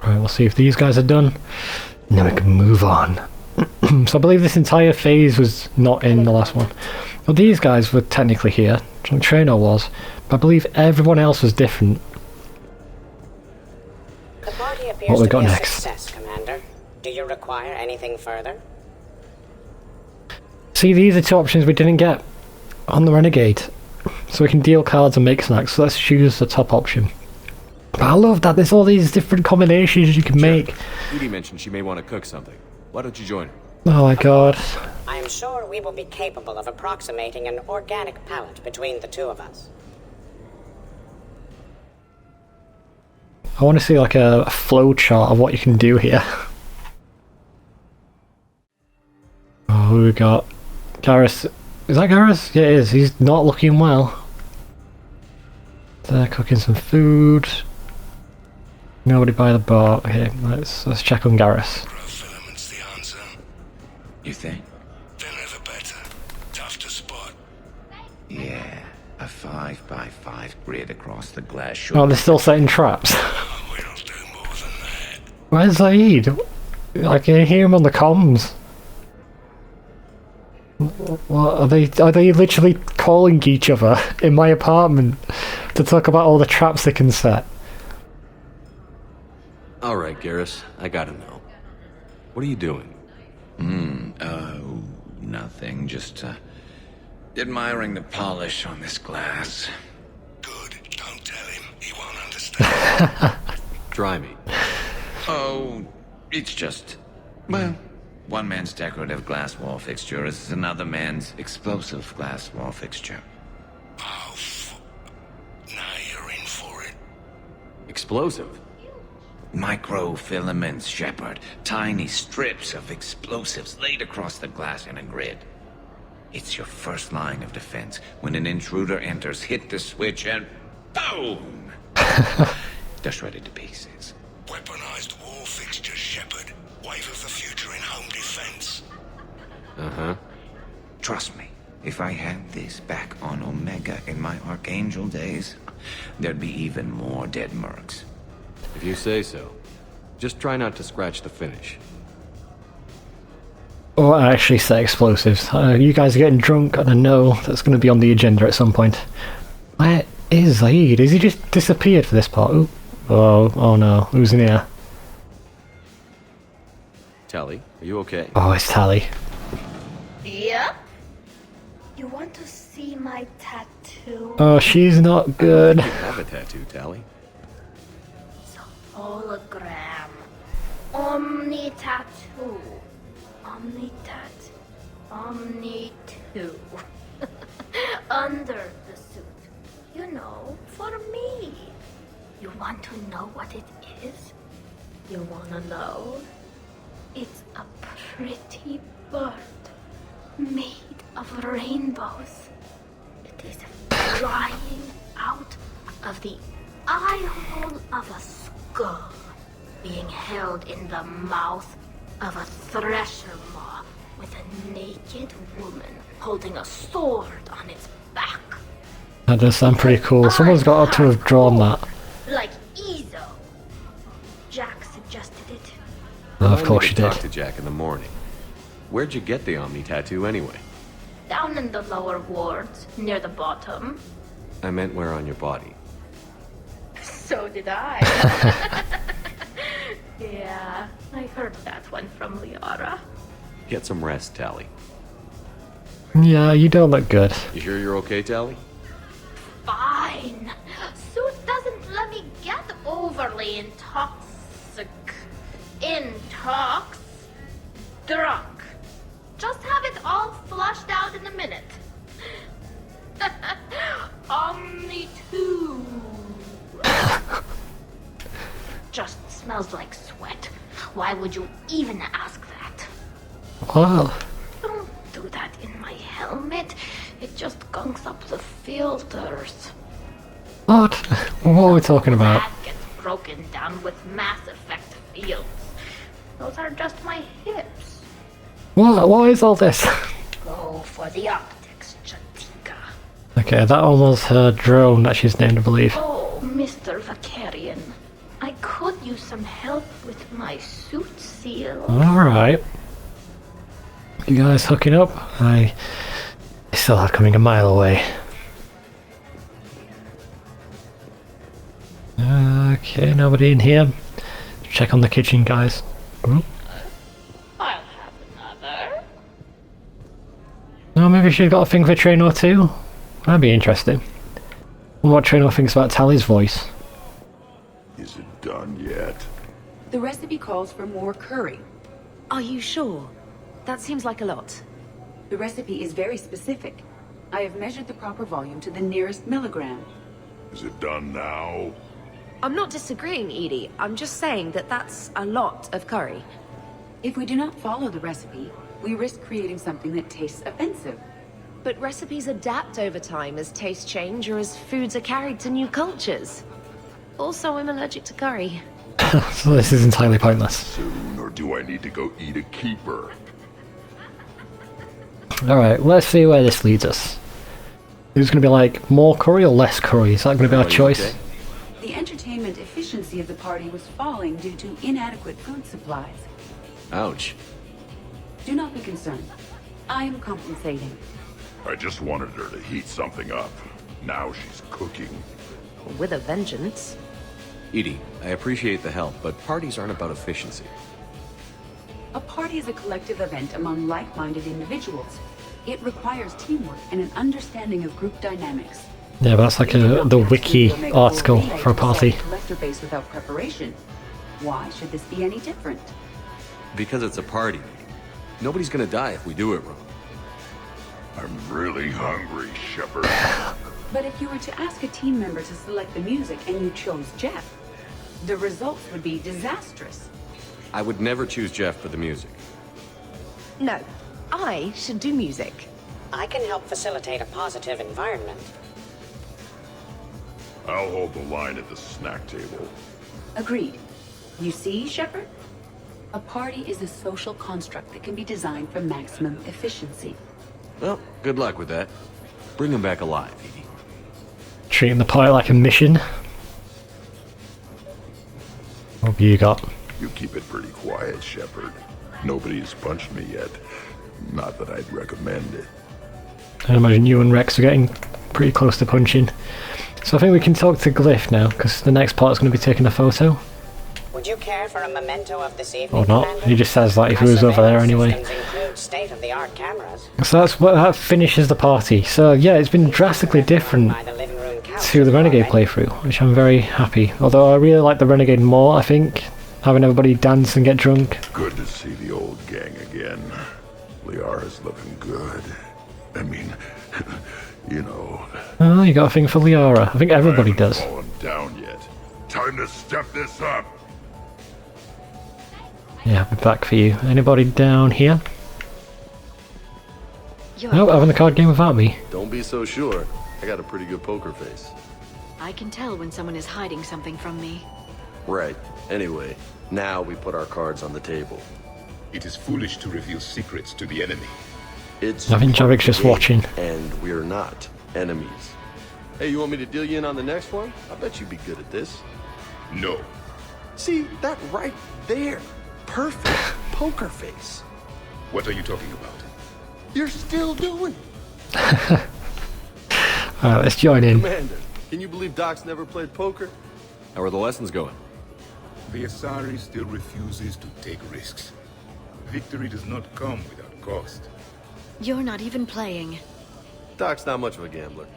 Right, we'll see if these guys are done. And then we can move on. So I believe this entire phase was not in the last one. Well, these guys were technically here. Trainer was. But I believe everyone else was different. The party appears What we to got be a next? success, Commander. Do you require anything further? See, these are two options we didn't get on the Renegade. So we can deal cards and make snacks. So let's choose the top option. But I love that there's all these different combinations you can make. Edie mentioned she may want to cook something. Why don't you join her? Oh my god. I am sure we will be capable of approximating an organic palette between the two of us. I want to see like a flow chart of what you can do here. Oh, who we got? Garrus. Is that Garrus? Yeah, it is. He's not looking well. They're cooking some food. Nobody by the bar. Okay, let's check on Garrus. Filament's the answer. You think? They're never better. Tough to spot. Yeah, a 5x5 grid across the glass. Oh, they're still setting traps. We'll do more than that. Where's Zaid? I can hear him on the comms. What are they literally calling each other in my apartment to talk about all the traps they can set? Alright, Garrus, I gotta know. What are you doing? Oh, nothing. Just, admiring the polish on this glass. Good. Don't tell him. He won't understand. Try me. Oh, it's just... Well, one man's decorative glass wall fixture is another man's explosive glass wall fixture. Oh, now you're in for it. Explosive? Microfilaments, Shepard. Tiny strips of explosives laid across the glass in a grid. It's your first line of defense. When an intruder enters, hit the switch and... boom! They're shredded to pieces. Weaponized wall fixtures, Shepard. Wave of the future in home defense. Uh-huh. Trust me, if I had this back on Omega in my Archangel days, there'd be even more dead mercs. If you say so. Just try not to scratch the finish. Or I actually set explosives. You guys are getting drunk, and I know that's going to be on the agenda at some point. Where is Zaid? Has he just disappeared for this part? Ooh. Oh no. Who's in here? Tally, are you okay? Oh, it's Tally. Yep. You want to see my tattoo? Oh, she's not good. You have a tattoo, Tally. It's a hologram. Omni tattoo. Omni tat. Omni 2. Under the suit. You know, for me. You want to know what it is? You wanna know? It's a pretty bird made of rainbows. It is flying out of the eye hole of a skull, being held in the mouth of a thresher maw with a naked woman holding a sword on its back. That does sound pretty cool. Someone's got to have drawn that. Like Ezo. Jack suggested it. Oh, of course you she did. Talk to Jack in the morning. Where'd you get the Omni tattoo anyway? Down in the lower wards, near the bottom. I meant where on your body. So did I. Yeah, I heard that one from Liara. Get some rest, Tally. Yeah, you don't look good. You sure you're okay, Tally? Fine. Suit doesn't let me get overly drunk. Just have it all flushed out in a minute. Omni 2. Just smells like sweat. Why would you even ask that? Wow. Don't do that in my helmet. It just gunks up the filters. What? What are we talking about? That gets broken down with Mass Effect fields. Those are just my hips. What is all this? Go for the optics, Chatika. Okay, that one was her drone that she's named, I believe. Oh, Mr. Vakarian. I could use some help with my suit seal? Alright. You guys hooking up? I still had coming a mile away. Okay, nobody in here. Check on the kitchen, guys. I'll have another. Oh, maybe she's got a thing for Traynor too? That'd be interesting. And what Traynor thinks about Tally's voice. Is it done yet? The recipe calls for more curry. Are you sure? That seems like a lot. The recipe is very specific. I have measured the proper volume to the nearest milligram. Is it done now? I'm not disagreeing, Edie. I'm just saying that that's a lot of curry. If we do not follow the recipe, we risk creating something that tastes offensive. But recipes adapt over time as tastes change or as foods are carried to new cultures. Also, I'm allergic to curry. So this is entirely pointless. Soon, or do I need to go eat a keeper? Alright, let's see where this leads us. Is it going to be like more curry or less curry? Is that going to be our choice? Okay? The entertainment efficiency of the party was falling due to inadequate food supplies. Ouch. Do not be concerned. I am compensating. I just wanted her to heat something up. Now she's cooking. With a vengeance. Edie, I appreciate the help, but parties aren't about efficiency. A party is a collective event among like-minded individuals. It requires teamwork and an understanding of group dynamics. Yeah, but that's like the wiki article for a party. Collector base without preparation. Why should this be any different? Because it's a party. Nobody's gonna die if we do it wrong. I'm really hungry, Shepard. But if you were to ask a team member to select the music and you chose Jeff, the results would be disastrous. I would never choose Jeff for the music. No, I should do music. I can help facilitate a positive environment. I'll hold the line at the snack table. Agreed. You see, Shepard? A party is a social construct that can be designed for maximum efficiency. Well, good luck with that. Bring him back alive, Edie. Treating the party like a mission. What have you got? You keep it pretty quiet, Shepard. Nobody's punched me yet. Not that I'd recommend it. I imagine you and Rex are getting pretty close to punching. So I think we can talk to Glyph now, because the next part is going to be taking a photo. Would you care for a memento of this evening, Or not. Commander? He just says that if he My was over there surveillance anyway. systems include state-of-the-art cameras. So that finishes the party. So yeah, it's been drastically different By the living room couch to the Renegade already. playthrough, which I'm very happy. Although I really like the Renegade more, I think. Having everybody dance and get drunk. Good to see the old gang again. Liara's looking good. I mean, you know. Oh, you got a thing for Liara. I think everybody I haven't does. fallen down yet. Time to step this up. Yeah, I'll be back for you. Anybody down here? Nope, having the card game without me. Don't be so sure. I got a pretty good poker face. I can tell when someone is hiding something from me. Right. Anyway, now we put our cards on the table. It is foolish to reveal secrets to the enemy. It's I think Javik's just game, watching. And we're not enemies. Hey, you want me to deal you in on the next one? I bet you'd be good at this. No. See, that right there. Perfect poker face. What are you talking about? You're still doing it. Alright, let's join in. Commander, can you believe Doc's never played poker? How are the lessons going? The Asari still refuses to take risks. Victory does not come without cost. You're not even playing. Doc's not much of a gambler.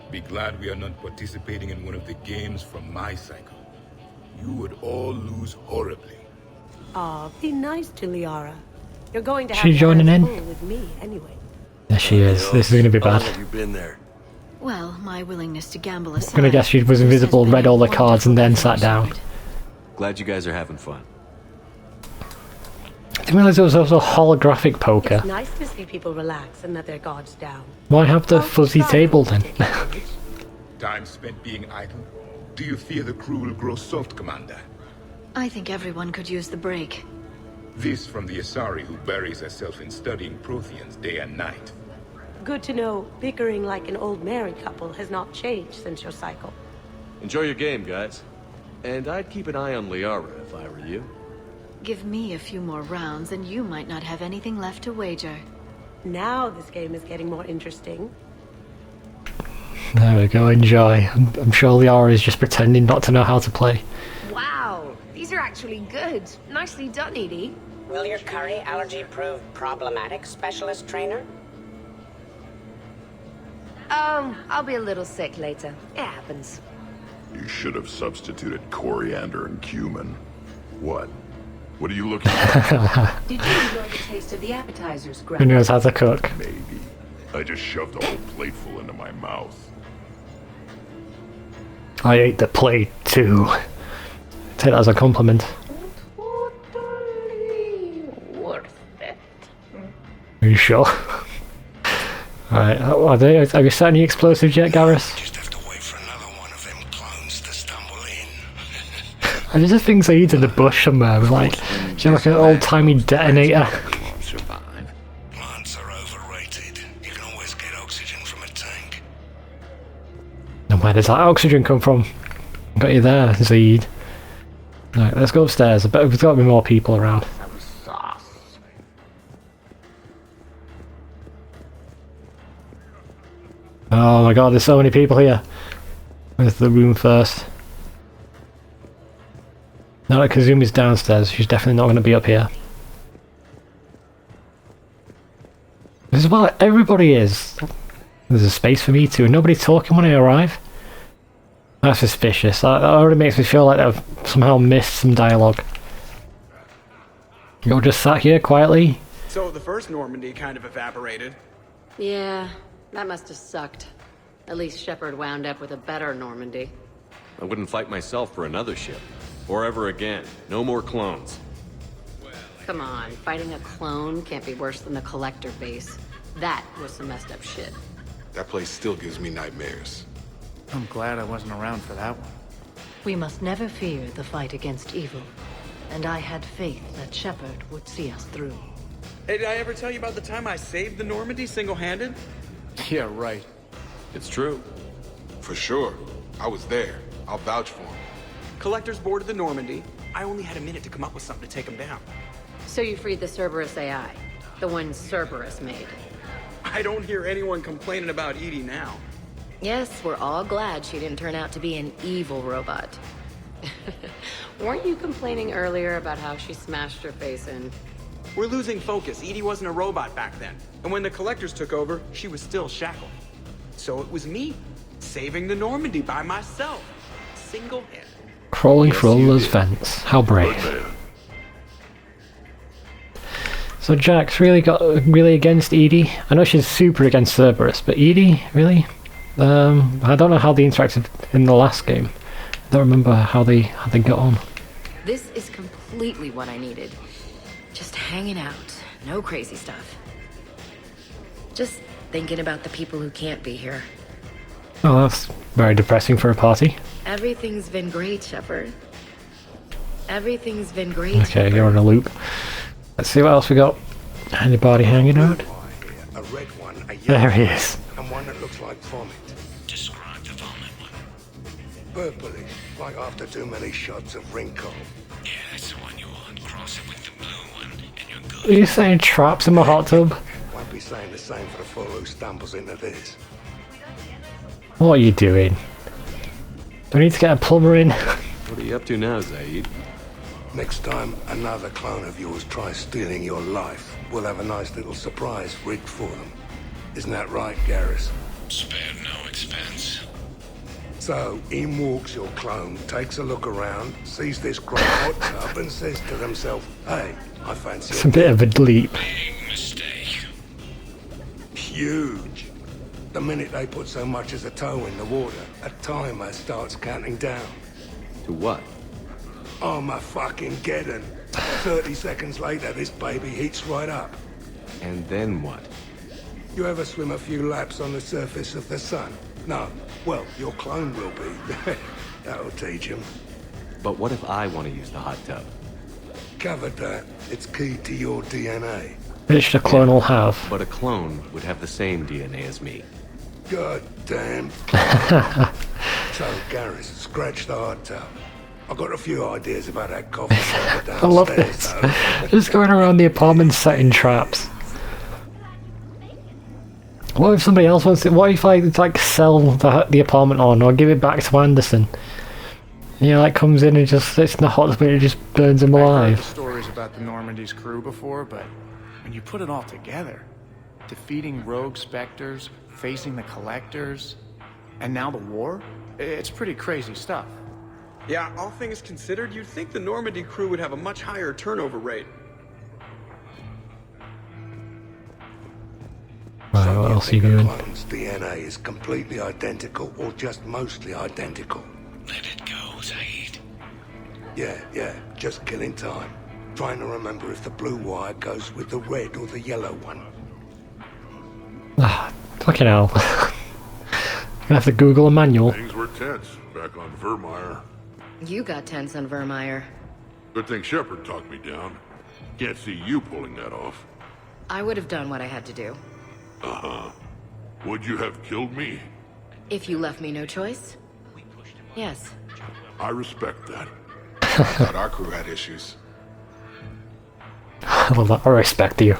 Be glad we are not participating in one of the games from my cycle. You would all lose horribly. Aw, be nice to Liara. You're going to have She your joining hands in? full with me anyway. There she is. This is going to be How long bad. have you been there? Well, my willingness to gamble aside. I'm going to guess she was invisible, read all the cards, and then sat down. Glad you guys are having fun. I didn't realise there was also holographic poker. It's nice to see people relax and let their guards down. Why have the fuzzy table then? Time spent being idle? Do you fear the crew will grow soft, Commander? I think everyone could use the break. This from the Asari who buries herself in studying Protheans day and night. Good to know bickering like an old married couple has not changed since your cycle. Enjoy your game, guys. And I'd keep an eye on Liara if I were you. Give me a few more rounds and you might not have anything left to wager. Now this game is getting more interesting. There we go, enjoy. I'm sure Liara is just pretending not to know how to play. Wow, these are actually good. Nicely done, Edie. Will your curry allergy prove problematic, Specialist Trainer? I'll be a little sick later. It happens. You should have substituted coriander and cumin. What? What are you looking at? Did you enjoy the taste of the appetizers, Who Grandma? knows how to cook? Maybe. I just shoved a whole plateful into my mouth. I ate the plate too. Take that as a compliment. Totally worth it. Are you sure? Alright, have you set any explosives yet, Garrus? Just have to wait for another one of them clones to stumble in. I just think Zaid's in the bush somewhere with like, is there like an old-timey detonator? Survive. Plants are overrated. You can always get oxygen from a tank. And where does that oxygen come from? Got you there, Zaid. Right, let's go upstairs. I bet there's got to be more people around. Oh my god, there's so many people here. Where's the room first? Now that Kazumi's downstairs, she's definitely not going to be up here. This is where everybody is. There's a space for me too, and nobody's talking when I arrive. That's suspicious. That already makes me feel like I've somehow missed some dialogue. You're just sat here quietly. So the first Normandy kind of evaporated. Yeah, that must have sucked. At least Shepard wound up with a better Normandy. I wouldn't fight myself for another ship. Or ever again. No more clones. Come on, fighting a clone can't be worse than the Collector base. That was some messed up shit. That place still gives me nightmares. I'm glad I wasn't around for that one. We must never fear the fight against evil. And I had faith that Shepard would see us through. Hey, did I ever tell you about the time I saved the Normandy single-handed? Yeah, right. It's true. For sure. I was there. I'll vouch for him. Collectors boarded the Normandy. I only had a minute to come up with something to take them down. So you freed the Cerberus AI. The one Cerberus made. I don't hear anyone complaining about Edie now. Yes, we're all glad she didn't turn out to be an evil robot. Weren't you complaining earlier about how she smashed her face in? We're losing focus. Edie wasn't a robot back then. And when the Collectors took over, she was still shackled. So it was me, saving the Normandy by myself. Single-handed. Crawling through all those vents. How brave. So Jack's really against Edie. I know she's super against Cerberus, but Edie, really? I don't know how they interacted in the last game. I don't remember how they got on. This is completely what I needed. Just hanging out. No crazy stuff. Just thinking about the people who can't be here. Oh, that's very depressing for a party. Everything's been great, Shepard. Everything's been great. Okay, you're on a loop. Let's see what else we got. Anybody hanging out? A red one, a yellow There he is. and one that looks like vomit. Describe the vomit one. Purplish, like after too many shots of wrinkle. Yeah, that's the one you want. Cross it with the blue one, and you're good. Are you saying traps in my hot tub? Won't be saying the same for the fool who stumbles into this. What are you doing? Do I need to get a plumber in? What are you up to now, Zaid? Next time another clone of yours tries stealing your life, we'll have a nice little surprise rigged for them. Isn't that right, Garrus? Spare no expense. So, in walks your clone, takes a look around, sees this great hot tub and says to themselves, hey, I fancy It's a bit of a leap. Big mistake. Huge. The minute they put so much as a toe in the water, a timer starts counting down. To what? Armageddon. 30 seconds later, this baby heats right up. And then what? You ever swim a few laps on the surface of the sun? No. Well, your clone will be. That'll teach him. But what if I want to use the hot tub? Covered that. It's key to your DNA. Which the clone will have. But a clone would have the same DNA as me. God damn. So, Garrus, scratch the hot tub. I've got a few ideas about that coffee shop I love downstairs, this. Just going around the apartment setting traps. What if somebody else wants it? What if I like sell the apartment on or give it back to Anderson? You know, like comes in and just sits in the hot spot and just burns him I've alive. heard stories about the Normandy's crew before, but when you put it all together, defeating rogue specters, facing the collectors, and now the war, it's pretty crazy stuff. Yeah, all things considered, you'd think the Normandy crew would have a much higher turnover rate. Right, what else are you doing? Clone's DNA is completely identical or just mostly identical. Let it go, Zaid. Yeah, just killing time. Trying to remember if the blue wire goes with the red or the yellow one. Ah, fucking hell. Gonna have to Google a manual. Things were tense back on Vermeer. You got tense on Vermeer. Good thing Shepard talked me down. Can't see you pulling that off. I would have done what I had to do. Uh-huh. Would you have killed me? If you left me no choice? Yes. I respect that. Thought our crew had issues. Well, I respect you.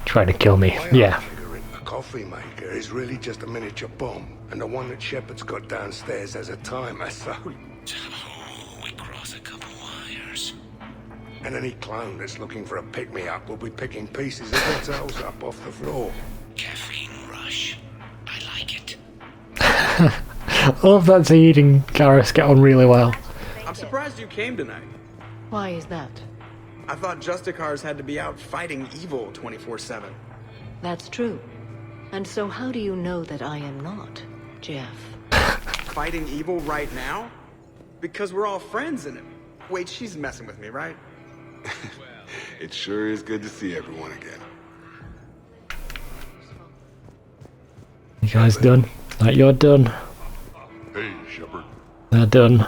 Trying to kill me. Yeah. A coffee maker is really just a miniature bomb, and the one that Shepard's got downstairs has a timer, so... We cross a couple wires. And any clone that's looking for a pick-me-up will be picking pieces of their tails up off the floor. Caffeine rush. I like it. I love that Zaid and Garrus get on really well. I'm surprised you came tonight. Why is that? I thought Justicars had to be out fighting evil 24/7. That's true. And so how do you know that I am not, Jeff? Fighting evil right now? Because we're all friends in it. Wait, she's messing with me, right? It sure is good to see everyone again. You guys done? Like you're done. Hey, Shepard. They're done.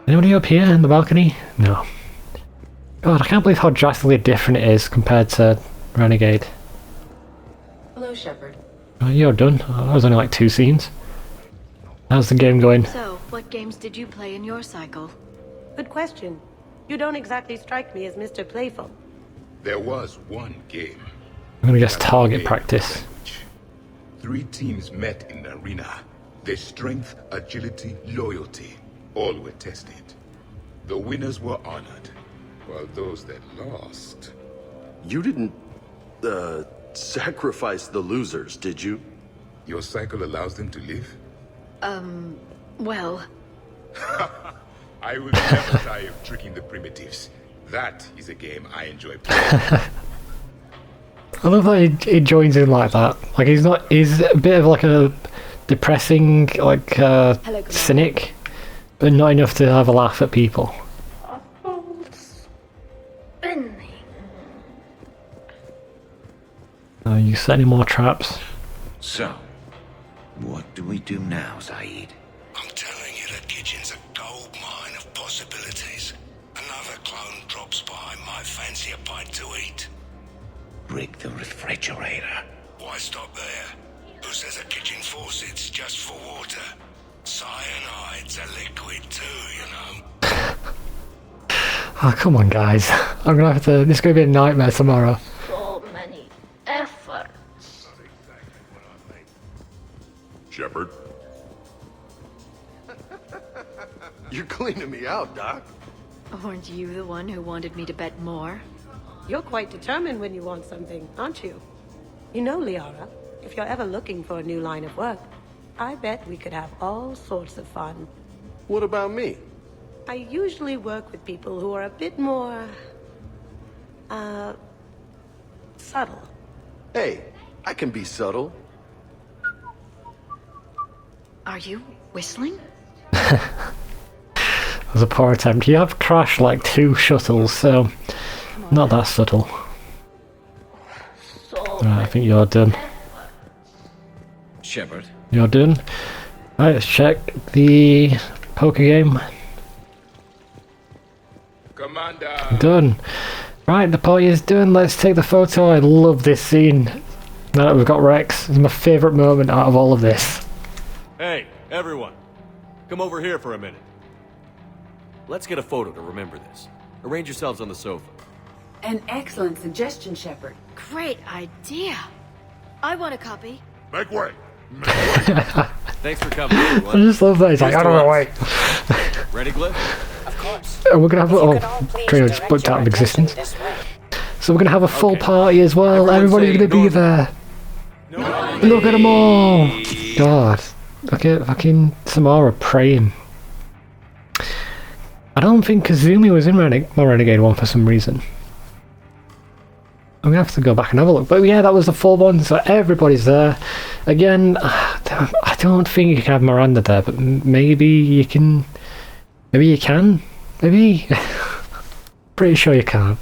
Anybody up here in the balcony? No. God, I can't believe how drastically different it is compared to Renegade. Hello, Shepard. Oh, you're done. Oh, that was only like 2 scenes. How's the game going? So, what games did you play in your cycle? Good question. You don't exactly strike me as Mr. Playful. There was one game. I'm gonna guess target practice. 3 teams met in the arena. Their strength, agility, loyalty, all were tested. The winners were honored, while those that lost... You didn't, sacrifice the losers, did you? Your cycle allows them to live? Well... I will never tire of tricking the primitives. That is a game I enjoy playing. I love that he joins in like that. Like he's a bit of like a depressing, like cynic, but not enough to have a laugh at people. You set any more traps? So, what do we do now, Zaid? I'm telling you, that kitchen's a gold mine of possibilities. Another clone drops by, might fancy a bite to eat. Break the refrigerator. Why stop there? Who says a kitchen faucet's just for water? Cyanide's a liquid too, you know. Oh, come on, guys. I'm gonna have to. This is gonna be a nightmare tomorrow. So many efforts. Shepard. You're cleaning me out, Doc. Weren't you the one who wanted me to bet more? You're quite determined when you want something, aren't you? You know, Liara, if you're ever looking for a new line of work, I bet we could have all sorts of fun. What about me? I usually work with people who are a bit more... subtle. Hey, I can be subtle. Are you whistling? That was a poor attempt. You have crashed like 2 shuttles, so not that subtle. Right, I think you're done. Shepard. You're done. Right, let's check the poker game. Commander! Done. Right, the party is done. Let's take the photo. I love this scene. Now that we've got Rex, it's my favourite moment out of all of this. Hey, everyone. Come over here for a minute. let's get a photo to remember this. Arrange yourselves on the sofa. An excellent suggestion, Shepard. Great idea. I want a copy. Make way. Thanks for coming, I everyone. just love that. He's like, I don't know, wait. Ready, Glyph? Of course. And we're going to have Trino just put out of existence. So we're going to have a full party as well. Everybody's going to be there. Look at them all. God. Look at fucking Samara praying. I don't think Kazumi was in my Renegade one for some reason. I'm going to have to go back and have a look. But yeah, that was the full one, so everybody's there. Again, I don't think you can have Miranda there, but maybe you can... Maybe you can? Maybe? Pretty sure you can't.